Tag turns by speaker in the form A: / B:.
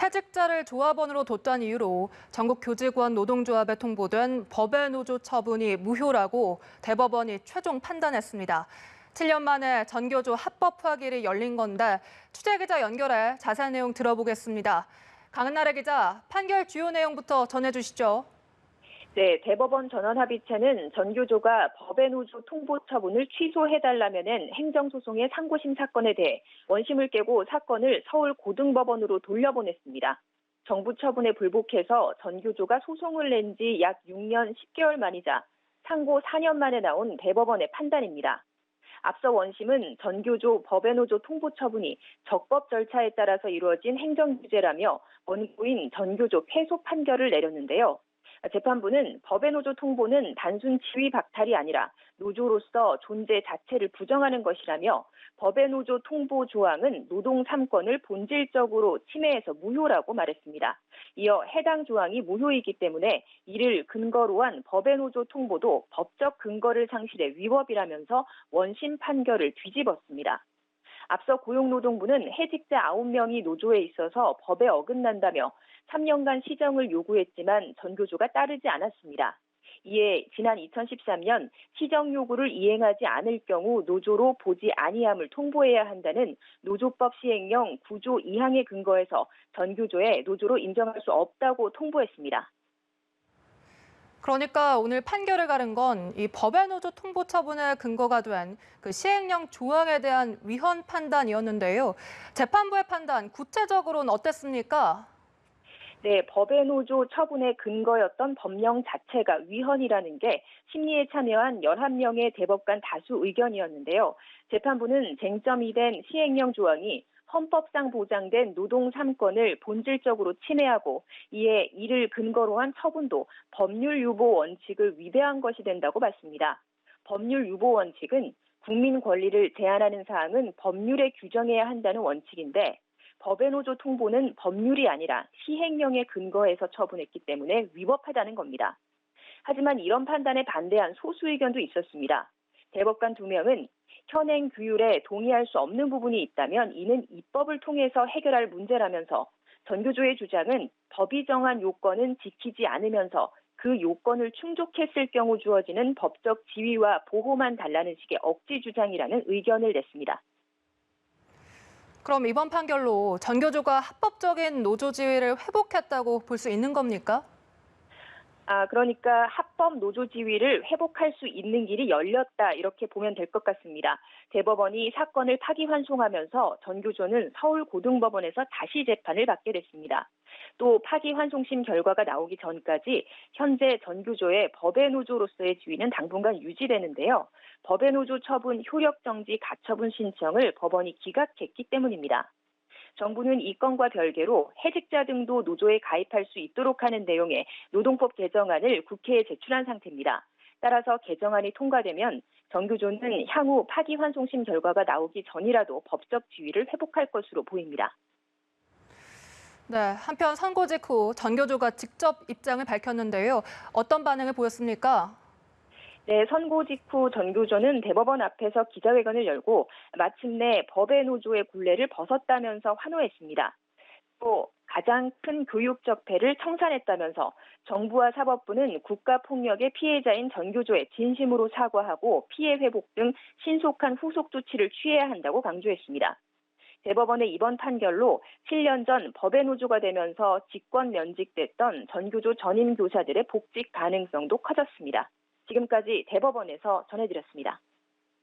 A: 해직자를 조합원으로 뒀다는 이유로 전국 교직원 노동조합에 통보된 법외 노조 처분이 무효라고 대법원이 최종 판단했습니다. 7년 만에 전교조 합법화길이 열린 건데 취재기자 연결해 자세한 내용 들어보겠습니다. 강은나래 기자, 판결 주요 내용부터 전해주시죠.
B: 네, 대법원 전원합의체는 전교조가 법외 노조 통보 처분을 취소해달라면은 행정소송의 상고심 사건에 대해 원심을 깨고 사건을 서울고등법원으로 돌려보냈습니다. 정부 처분에 불복해서 전교조가 소송을 낸 지 약 6년 10개월 만이자 상고 4년 만에 나온 대법원의 판단입니다. 앞서 원심은 전교조 법외 노조 통보 처분이 적법 절차에 따라서 이루어진 행정규제라며 원고인 전교조 패소 판결을 내렸는데요. 재판부는 법외 노조 통보는 단순 지위 박탈이 아니라 노조로서 존재 자체를 부정하는 것이라며 법외 노조 통보 조항은 노동 3권을 본질적으로 침해해서 무효라고 말했습니다. 이어 해당 조항이 무효이기 때문에 이를 근거로 한 법외 노조 통보도 법적 근거를 상실해 위법이라면서 원심 판결을 뒤집었습니다. 앞서 고용노동부는 해직자 9명이 노조에 있어서 법에 어긋난다며 3년간 시정을 요구했지만 전교조가 따르지 않았습니다. 이에 지난 2013년 시정 요구를 이행하지 않을 경우 노조로 보지 아니함을 통보해야 한다는 노조법 시행령 9조 2항에 근거해서 전교조에 노조로 인정할 수 없다고 통보했습니다.
A: 그러니까 오늘 판결을 가른 건 이 법외 노조 통보 처분에 근거가 된 그 시행령 조항에 대한 위헌 판단이었는데요. 재판부의 판단 구체적으로는 어땠습니까?
B: 네, 법외 노조 처분의 근거였던 법령 자체가 위헌이라는 게 심리에 참여한 11명의 대법관 다수 의견이었는데요. 재판부는 쟁점이 된 시행령 조항이 헌법상 보장된 노동 3권을 본질적으로 침해하고 이에 이를 근거로 한 처분도 법률 유보 원칙을 위배한 것이 된다고 봤습니다. 법률 유보 원칙은 국민 권리를 제한하는 사항은 법률에 규정해야 한다는 원칙인데 법외 노조 통보는 법률이 아니라 시행령에 근거해서 처분했기 때문에 위법하다는 겁니다. 하지만 이런 판단에 반대한 소수 의견도 있었습니다. 대법관 2명은 현행 규율에 동의할 수 없는 부분이 있다면 이는 입법을 통해서 해결할 문제라면서 전교조의 주장은 법이 정한 요건은 지키지 않으면서 그 요건을 충족했을 경우 주어지는 법적 지위와 보호만 달라는 식의 억지 주장이라는 의견을 냈습니다.
A: 그럼 이번 판결로 전교조가 합법적인 노조 지위를 회복했다고 볼 수 있는 겁니까?
B: 그러니까 합법 노조 지위를 회복할 수 있는 길이 열렸다 이렇게 보면 될 것 같습니다. 대법원이 사건을 파기환송하면서 전교조는 서울고등법원에서 다시 재판을 받게 됐습니다. 또 파기환송심 결과가 나오기 전까지 현재 전교조의 법외 노조로서의 지위는 당분간 유지되는데요. 법외 노조 처분 효력정지 가처분 신청을 법원이 기각했기 때문입니다. 정부는 이 건과 별개로 해직자 등도 노조에 가입할 수 있도록 하는 내용의 노동법 개정안을 국회에 제출한 상태입니다. 따라서 개정안이 통과되면 전교조는 향후 파기환송심 결과가 나오기 전이라도 법적 지위를 회복할 것으로 보입니다.
A: 네, 한편 선고 직후 전교조가 직접 입장을 밝혔는데요. 어떤 반응을 보였습니까?
B: 네, 선고 직후 전교조는 대법원 앞에서 기자회견을 열고 마침내 법외 노조의 굴레를 벗었다면서 환호했습니다. 또 가장 큰 교육적 폐를 청산했다면서 정부와 사법부는 국가폭력의 피해자인 전교조에 진심으로 사과하고 피해 회복 등 신속한 후속 조치를 취해야 한다고 강조했습니다. 대법원의 이번 판결로 7년 전 법외 노조가 되면서 직권 면직됐던 전교조 전임 교사들의 복직 가능성도 커졌습니다. 지금까지 대법원에서 전해드렸습니다.